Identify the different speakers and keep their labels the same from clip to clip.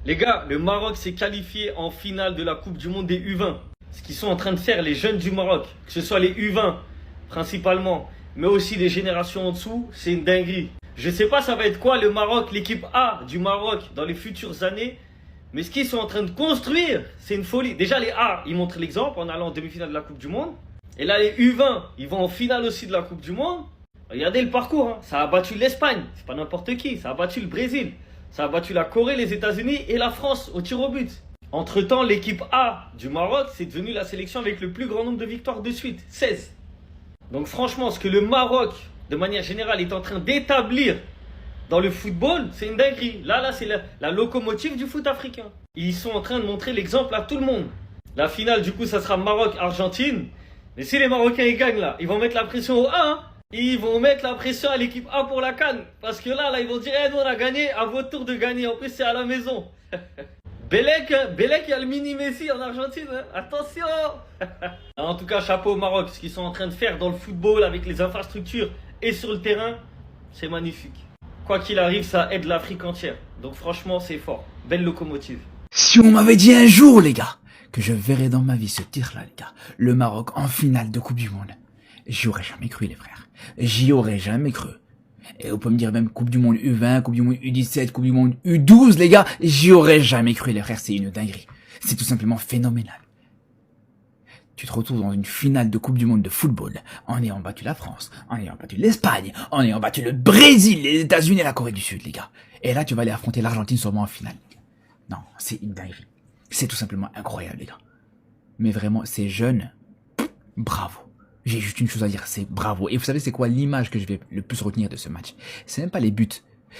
Speaker 1: Les gars, le Maroc s'est qualifié en finale de la Coupe du Monde des U20. Ce qu'ils sont en train de faire les jeunes du Maroc, que ce soit les U20 principalement, mais aussi les générations en dessous, c'est une dinguerie. Je sais pas ça va être quoi le Maroc, l'équipe A du Maroc dans les futures années, mais ce qu'ils sont en train de construire, c'est une folie. Déjà les A, ils montrent l'exemple en allant en demi-finale de la Coupe du Monde. Et là les U20, ils vont en finale aussi de la Coupe du Monde. Regardez le parcours, hein. Ça a battu l'Espagne, c'est pas n'importe qui, ça a battu le Brésil, ça a battu la Corée, les États-Unis et la France au tir au but. Entre-temps, l'équipe A du Maroc, c'est devenu la sélection avec le plus grand nombre de victoires de suite, 16. Donc franchement, ce que le Maroc, de manière générale, est en train d'établir dans le football, c'est une dinguerie. Là, c'est la locomotive du foot africain. Ils sont en train de montrer l'exemple à tout le monde. La finale, du coup, ça sera Maroc-Argentine. Mais si les Marocains ils gagnent là, ils vont mettre la pression au A, hein. Ils vont mettre la pression à l'équipe A pour la CAN. Parce que là, ils vont dire, nous on a gagné, à votre tour de gagner. En plus, c'est à la maison. Belek, il y a le mini Messi en Argentine, hein. Attention. En tout cas, chapeau au Maroc. Ce qu'ils sont en train de faire dans le football avec les infrastructures et sur le terrain, c'est magnifique. Quoi qu'il arrive, ça aide l'Afrique entière. Donc franchement, c'est fort. Belle locomotive.
Speaker 2: Si on m'avait dit un jour, les gars, que je verrais dans ma vie ce tir-là, les gars, le Maroc en finale de Coupe du Monde, j'y aurais jamais cru, les frères. J'y aurais jamais cru. Et on peut me dire même Coupe du Monde U20, Coupe du Monde U17, Coupe du Monde U12, les gars, j'y aurais jamais cru, les frères, c'est une dinguerie. C'est tout simplement phénoménal. Tu te retrouves dans une finale de Coupe du Monde de football, en ayant battu la France, en ayant battu l'Espagne, en ayant battu le Brésil, les États-Unis et la Corée du Sud, les gars. Et là, tu vas aller affronter l'Argentine sûrement en finale. Non, c'est une dinguerie. C'est tout simplement incroyable, les gars. Mais vraiment, ces jeunes, bravo. J'ai juste une chose à dire, c'est bravo. Et vous savez, c'est quoi l'image que je vais le plus retenir de ce match? C'est même pas les buts.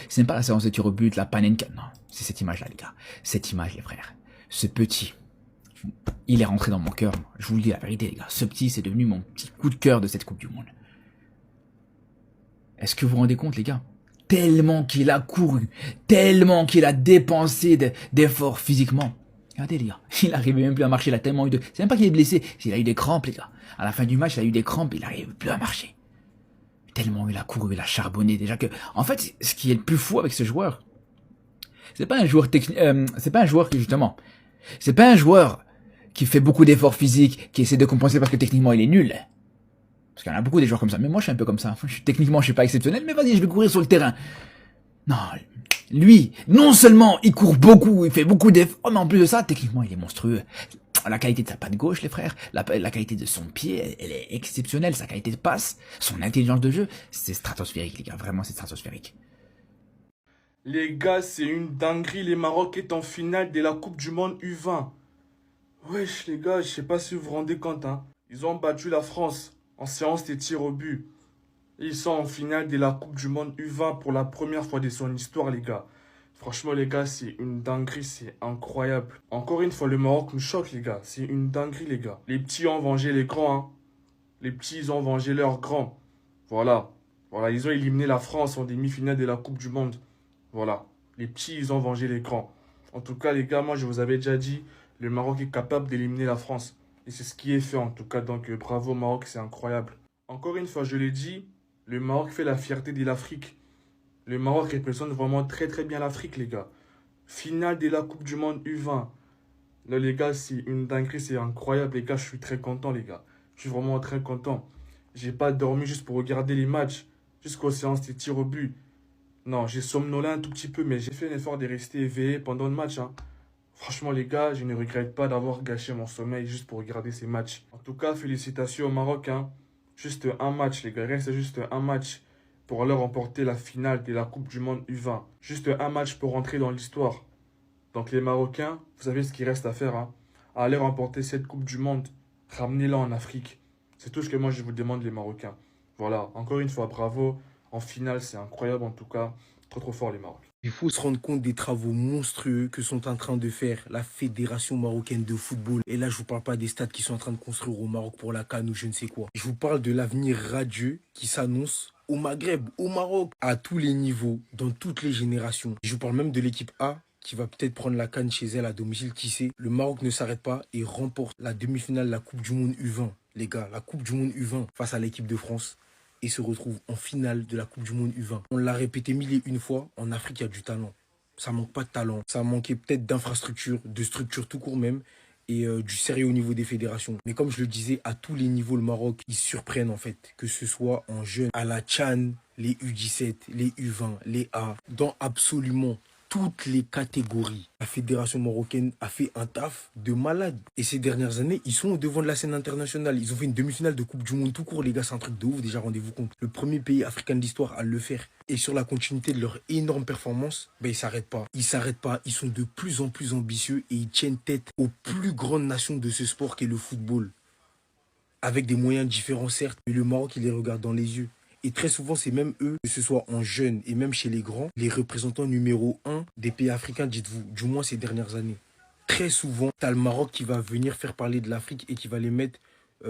Speaker 2: C'est même pas la séance de tir au but, la panenka. Non, c'est cette image-là, les gars. Cette image, les frères. Ce petit, il est rentré dans mon cœur. Je vous le dis la vérité, les gars. Ce petit, c'est devenu mon petit coup de cœur de cette Coupe du Monde. Est-ce que vous vous rendez compte, les gars? Tellement qu'il a couru, tellement qu'il a dépensé d'efforts physiquement. Regardez, les gars, il n'arrivait même plus à marcher, il a tellement eu de... C'est même pas qu'il est blessé, il a eu des crampes, les gars. À la fin du match, il a eu des crampes, il n'arrive plus à marcher. Tellement il a couru, il a charbonné, déjà que... En fait, ce qui est le plus fou avec ce joueur, c'est pas un joueur technique... c'est pas un joueur qui, justement... C'est pas un joueur qui fait beaucoup d'efforts physiques, qui essaie de compenser parce que techniquement, il est nul. Parce qu'il y en a beaucoup des joueurs comme ça. Mais moi, je suis un peu comme ça. Techniquement, je suis pas exceptionnel, mais vas-y, je vais courir sur le terrain. Non, lui, non seulement il court beaucoup, il fait beaucoup d'efforts, mais en plus de ça, techniquement, il est monstrueux. La qualité de sa patte gauche, les frères, la qualité de son pied, elle est exceptionnelle. Sa qualité de passe, son intelligence de jeu, c'est stratosphérique, les gars. Vraiment, c'est stratosphérique.
Speaker 3: Les gars, c'est une dinguerie. Les Maroc est en finale de la Coupe du Monde U20. Wesh, les gars, je sais pas si vous vous rendez compte, hein. Ils ont battu la France en séance des tirs au but. Et ils sont en finale de la Coupe du Monde U20 pour la première fois de son histoire, les gars. Franchement, les gars, c'est une dinguerie, c'est incroyable. Encore une fois, le Maroc nous choque, les gars. C'est une dinguerie, les gars. Les petits ont vengé les grands, hein. Les petits, ils ont vengé leurs grands. Voilà. Voilà, ils ont éliminé la France en demi-finale de la Coupe du Monde. Voilà. Les petits, ils ont vengé les grands. En tout cas, les gars, moi, je vous avais déjà dit, le Maroc est capable d'éliminer la France. Et c'est ce qui est fait, en tout cas. Donc, bravo, Maroc, c'est incroyable. Encore une fois, je l'ai dit, le Maroc fait la fierté de l'Afrique. Le Maroc représente vraiment très très bien l'Afrique, les gars. Finale de la Coupe du Monde U20. Là, les gars, c'est une dinguerie, c'est incroyable, les gars. Je suis très content, les gars. Je suis vraiment très content. J'ai pas dormi juste pour regarder les matchs, jusqu'aux séances des tirs au but. Non, j'ai somnolé un tout petit peu, mais j'ai fait l'effort de rester éveillé pendant le match, hein. Franchement, les gars, je ne regrette pas d'avoir gâché mon sommeil juste pour regarder ces matchs. En tout cas, félicitations au Maroc, hein. Juste un match, les gars. Il reste juste un match pour aller remporter la finale de la Coupe du Monde U20. Juste un match pour rentrer dans l'histoire. Donc les Marocains, vous savez ce qu'il reste à faire, hein. À aller remporter cette Coupe du Monde. Ramenez-la en Afrique. C'est tout ce que moi je vous demande, les Marocains. Voilà, encore une fois, bravo. En finale, c'est incroyable en tout cas. Trop trop fort les Marocains.
Speaker 4: Il faut se rendre compte des travaux monstrueux que sont en train de faire la Fédération marocaine de football. Et là, je vous parle pas des stades qui sont en train de construire au Maroc pour la CAN ou je ne sais quoi. Je vous parle de l'avenir radieux qui s'annonce au Maghreb, au Maroc, à tous les niveaux, dans toutes les générations. Je vous parle même de l'équipe A qui va peut-être prendre la CAN chez elle à domicile, qui sait. Le Maroc ne s'arrête pas et remporte la demi-finale de la Coupe du Monde U20. Les gars, la Coupe du Monde U20 face à l'équipe de France. Et se retrouve en finale de la Coupe du Monde U20. On l'a répété mille et une fois, en Afrique, il y a du talent. Ça manque pas de talent. Ça manquait peut-être d'infrastructures, de structures tout court même, et du sérieux au niveau des fédérations. Mais comme je le disais, à tous les niveaux, le Maroc, ils surprennent en fait. Que ce soit en jeunes, à la Tchan, les U17, les U20, les A, dans absolument toutes les catégories. La fédération marocaine a fait un taf de malade. Et ces dernières années, ils sont au devant de la scène internationale. Ils ont fait une demi-finale de Coupe du Monde tout court, les gars, c'est un truc de ouf, déjà, rendez-vous compte. Le premier pays africain de l'histoire à le faire. Et sur la continuité de leur énorme performance, ben, ils s'arrêtent pas. Ils s'arrêtent pas, ils sont de plus en plus ambitieux et ils tiennent tête aux plus grandes nations de ce sport qu'est le football. Avec des moyens différents, certes, mais le Maroc, il les regarde dans les yeux. Et très souvent, c'est même eux, que ce soit en jeunes et même chez les grands, les représentants numéro 1 des pays africains, dites-vous, du moins ces dernières années. Très souvent, tu as le Maroc qui va venir faire parler de l'Afrique et qui va les mettre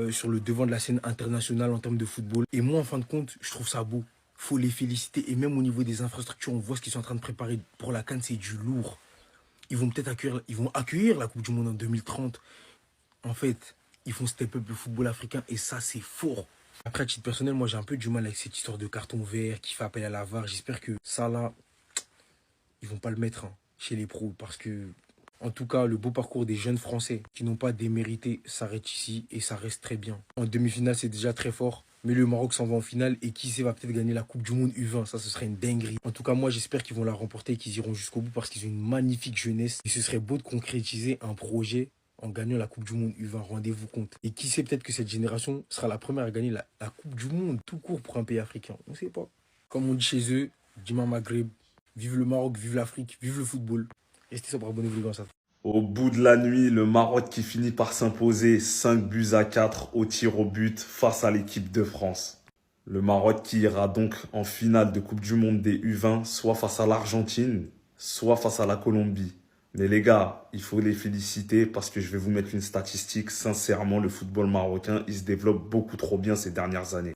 Speaker 4: sur le devant de la scène internationale en termes de football. Et moi, en fin de compte, je trouve ça beau. Faut les féliciter. Et même au niveau des infrastructures, on voit ce qu'ils sont en train de préparer pour la CAN, c'est du lourd. Ils vont peut-être accueillir la Coupe du Monde en 2030. En fait, ils font step up le football africain et ça, c'est fort. Après, à titre personnel, moi, j'ai un peu du mal avec cette histoire de carton vert qui fait appel à la VAR. J'espère que ça, là, ils vont pas le mettre chez les pros parce que, en tout cas, le beau parcours des jeunes Français qui n'ont pas démérité s'arrête ici et ça reste très bien. En demi-finale, c'est déjà très fort. Mais le Maroc s'en va en finale et qui sait va peut-être gagner la Coupe du Monde U20. Ça, ce serait une dinguerie. En tout cas, moi, j'espère qu'ils vont la remporter et qu'ils iront jusqu'au bout parce qu'ils ont une magnifique jeunesse. Et ce serait beau de concrétiser un projet en gagnant la Coupe du Monde U20, rendez-vous compte. Et qui sait, peut-être que cette génération sera la première à gagner la Coupe du Monde tout court pour un pays africain. On ne sait pas. Comme on dit chez eux, Dima Maghreb, vive le Maroc, vive l'Afrique, vive le football. Restez sobre, abonnez-vous les gars, ça.
Speaker 5: Au bout de la nuit, le Maroc qui finit par s'imposer 5 buts à 4 au tir au but face à l'équipe de France. Le Maroc qui ira donc en finale de Coupe du Monde des U20, soit face à l'Argentine, soit face à la Colombie. Mais les gars, il faut les féliciter parce que je vais vous mettre une statistique. Sincèrement, le football marocain, il se développe beaucoup trop bien ces dernières années.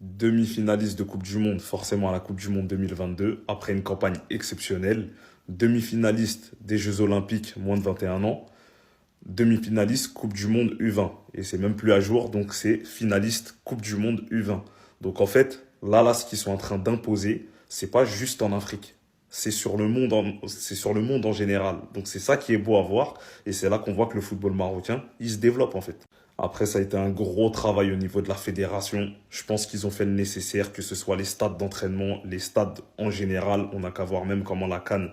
Speaker 5: Demi-finaliste de Coupe du Monde, forcément à la Coupe du Monde 2022, après une campagne exceptionnelle. Demi-finaliste des Jeux Olympiques, moins de 21 ans. Demi-finaliste Coupe du Monde U20. Et c'est même plus à jour, donc c'est finaliste Coupe du Monde U20. Donc en fait, là, ce qu'ils sont en train d'imposer, c'est pas juste en Afrique. C'est sur le monde en général. Donc c'est ça qui est beau à voir. Et c'est là qu'on voit que le football marocain, il se développe en fait. Après, ça a été un gros travail au niveau de la fédération. Je pense qu'ils ont fait le nécessaire, que ce soit les stades d'entraînement, les stades en général. On n'a qu'à voir même comment la CAN,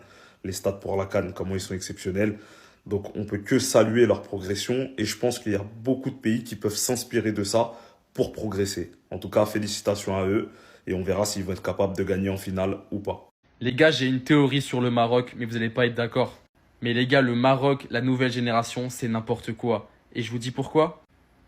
Speaker 5: les stades pour la CAN, comment ils sont exceptionnels. Donc on peut que saluer leur progression. Et je pense qu'il y a beaucoup de pays qui peuvent s'inspirer de ça pour progresser. En tout cas, félicitations à eux. Et on verra s'ils vont être capables de gagner en finale ou pas.
Speaker 6: Les gars, j'ai une théorie sur le Maroc, mais vous n'allez pas être d'accord. Mais les gars, le Maroc, la nouvelle génération, c'est n'importe quoi. Et je vous dis pourquoi ?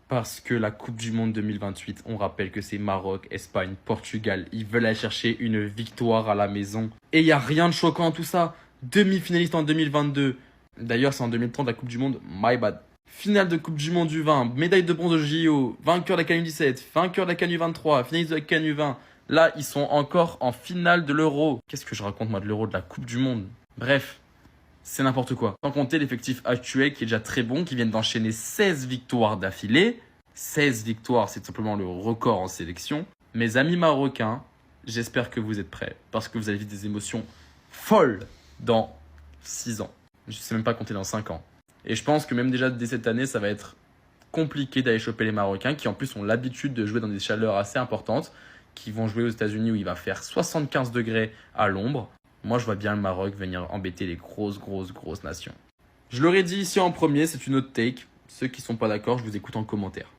Speaker 6: Parce que la Coupe du Monde 2028, on rappelle que c'est Maroc, Espagne, Portugal. Ils veulent aller chercher une victoire à la maison. Et il n'y a rien de choquant en tout ça. Demi-finaliste en 2022. D'ailleurs, c'est en 2030 la Coupe du Monde. My bad. Finale de Coupe du Monde U20, médaille de bronze au JO, vainqueur de la CAN U17, vainqueur de la CAN U23, finaliste de la CAN U20. Là, ils sont encore en finale de l'Euro. Qu'est-ce que je raconte moi de l'Euro, de la Coupe du Monde? Bref, c'est n'importe quoi. Sans compter l'effectif actuel qui est déjà très bon, qui vient d'enchaîner 16 victoires d'affilée. 16 victoires, c'est tout simplement le record en sélection. Mes amis marocains, j'espère que vous êtes prêts. Parce que vous allez vivre des émotions folles dans 6 ans. Je ne sais même pas compter dans 5 ans. Et je pense que même déjà dès cette année, ça va être compliqué d'aller choper les Marocains qui en plus ont l'habitude de jouer dans des chaleurs assez importantes, qui vont jouer aux États-Unis où il va faire 75 degrés à l'ombre. Moi, je vois bien le Maroc venir embêter les grosses nations. Je l'aurais dit ici en premier, c'est une autre take. Ceux qui ne sont pas d'accord, je vous écoute en commentaire.